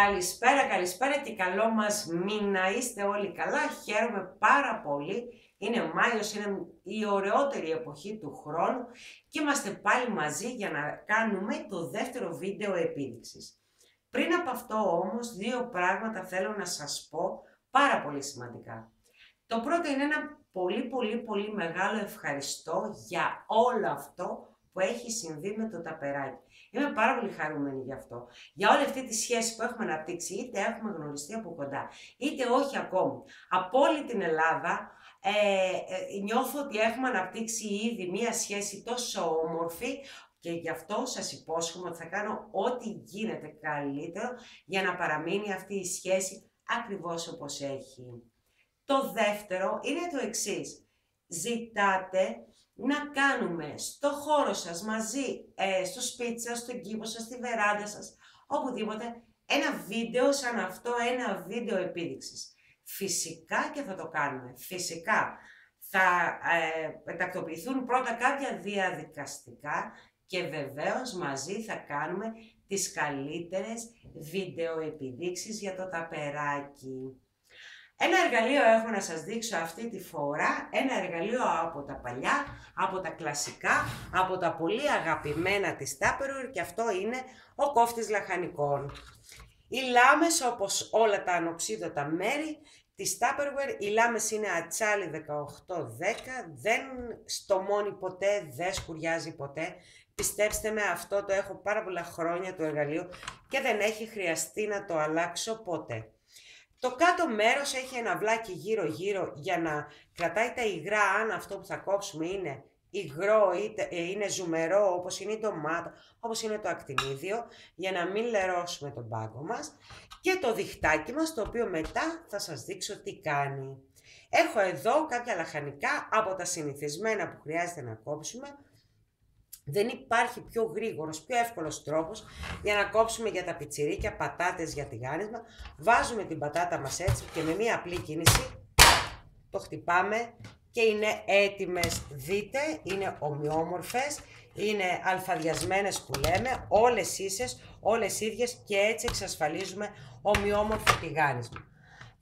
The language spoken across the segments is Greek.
Καλησπέρα, καλησπέρα και καλό μας μήνα. Είστε όλοι καλά, χαίρομαι πάρα πολύ. Είναι ο Μάιος, είναι η ωραιότερη εποχή του χρόνου και είμαστε πάλι μαζί για να κάνουμε το δεύτερο βίντεο επίδειξης. Πριν από αυτό όμως, δύο πράγματα θέλω να σας πω πάρα πολύ σημαντικά. Το πρώτο είναι ένα πολύ μεγάλο ευχαριστώ για όλο αυτό που έχει συμβεί με το ταπεράκι. Είμαι πάρα πολύ χαρούμενη γι' αυτό. Για όλη αυτή τη σχέση που έχουμε αναπτύξει, είτε έχουμε γνωριστεί από κοντά, είτε όχι ακόμη. Από όλη την Ελλάδα νιώθω ότι έχουμε αναπτύξει ήδη μία σχέση τόσο όμορφη και γι' αυτό σας υπόσχομαι ότι θα κάνω ό,τι γίνεται καλύτερο για να παραμείνει αυτή η σχέση ακριβώς όπως έχει. Το δεύτερο είναι το εξής. Ζητάτε να κάνουμε στο χώρο σας μαζί, στο σπίτι σας, στον κήπο σας, στη βεράντα σας, οπουδήποτε, ένα βίντεο σαν αυτό, ένα βίντεο επίδειξης. Φυσικά και θα το κάνουμε. Φυσικά θα τακτοποιηθούν πρώτα κάποια διαδικαστικά και βεβαίως μαζί θα κάνουμε τις καλύτερες βίντεο επιδείξεις για το ταπεράκι. Ένα εργαλείο έχω να σας δείξω αυτή τη φορά, ένα εργαλείο από τα παλιά, από τα κλασικά, από τα πολύ αγαπημένα της Tupperware και αυτό είναι ο κόφτης λαχανικών. Οι λάμες, όπως όλα τα ανοξίδωτα μέρη της Tupperware, οι λάμες είναι ατσάλι 18-10, δεν στομώνει ποτέ, δεν σκουριάζει ποτέ. Πιστέψτε με, αυτό το έχω πάρα πολλά χρόνια το εργαλείο και δεν έχει χρειαστεί να το αλλάξω ποτέ. Το κάτω μέρος έχει ένα βλάκι γύρω για να κρατάει τα υγρά, αν αυτό που θα κόψουμε είναι υγρό είτε είναι ζουμερό, όπως είναι η ντομάτα, όπως είναι το ακτινίδιο, για να μην λερώσουμε τον πάγκο μας. Και το διχτάκι μας, το οποίο μετά θα σας δείξω τι κάνει. Έχω εδώ κάποια λαχανικά από τα συνηθισμένα που χρειάζεται να κόψουμε. Δεν υπάρχει πιο γρήγορος, πιο εύκολος τρόπος για να κόψουμε για τα πιτσιρίκια πατάτες για τηγάνισμα. Βάζουμε την πατάτα μας έτσι και με μία απλή κίνηση το χτυπάμε και είναι έτοιμες. Δείτε, είναι ομοιόμορφες, είναι αλφαδιασμένες που λέμε, όλες ίσες, όλες ίδιες και έτσι εξασφαλίζουμε ομοιόμορφο τηγάνισμα.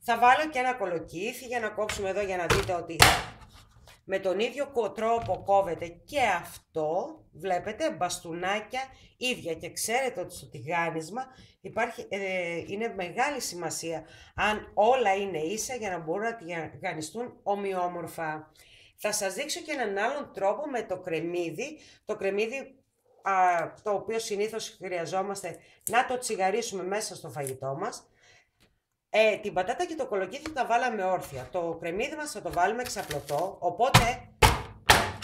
Θα βάλω και ένα κολοκύθι για να κόψουμε εδώ για να δείτε ότι με τον ίδιο τρόπο κόβεται και αυτό, βλέπετε, μπαστούνάκια ίδια και ξέρετε ότι στο τηγάνισμα είναι μεγάλη σημασία αν όλα είναι ίσα για να μπορούν να τηγανιστούν ομοιόμορφα. Θα σας δείξω και έναν άλλον τρόπο με το κρεμμύδι, το οποίο συνήθως χρειαζόμαστε να το τσιγαρίσουμε μέσα στο φαγητό μας. Την πατάτα και το κολοκύθι τα βάλαμε όρθια. Το κρεμμύδι μας θα το βάλουμε εξαπλωτό, οπότε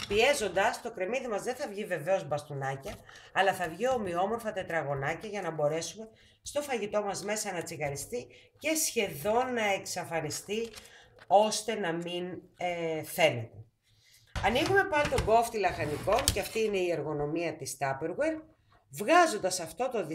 πιέζοντας το κρεμμύδι μας δεν θα βγει βεβαίως μπαστούνάκια, αλλά θα βγει ομοιόμορφα τετραγωνάκια για να μπορέσουμε στο φαγητό μας μέσα να τσιγαριστεί και σχεδόν να εξαφανιστεί ώστε να μην φαίνεται. Ανοίγουμε πάλι τον κόφτη λαχανικών και αυτή είναι η εργονομία της Tupperware. Βγάζοντας αυτό το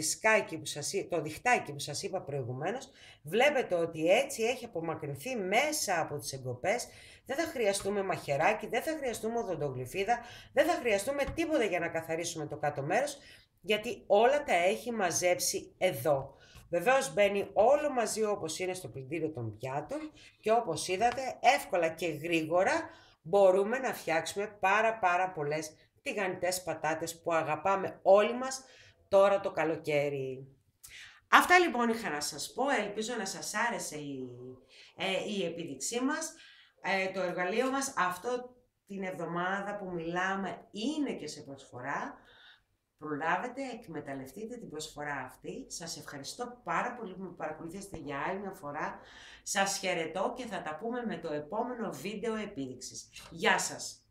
διχτάκι που σας είπα προηγουμένως, βλέπετε ότι έτσι έχει απομακρυνθεί μέσα από τις εγκοπές. Δεν θα χρειαστούμε μαχαιράκι, δεν θα χρειαστούμε οδοντογλυφίδα, δεν θα χρειαστούμε τίποτα για να καθαρίσουμε το κάτω μέρος, γιατί όλα τα έχει μαζέψει εδώ. Βεβαίως μπαίνει όλο μαζί όπως είναι στο πλυντήριο των πιάτων και όπως είδατε εύκολα και γρήγορα μπορούμε να φτιάξουμε πάρα πολλές τηγανιτές πατάτες που αγαπάμε όλοι μας τώρα το καλοκαίρι. Αυτά λοιπόν είχα να σας πω, ελπίζω να σας άρεσε η επίδειξή μας. Το εργαλείο μας αυτό την εβδομάδα που μιλάμε είναι και σε προσφορά. Προλάβετε, εκμεταλλευτείτε την προσφορά αυτή. Σας ευχαριστώ πάρα πολύ που με παρακολουθήσατε για άλλη μια φορά. Σας χαιρετώ και θα τα πούμε με το επόμενο βίντεο επίδειξης. Γεια σας!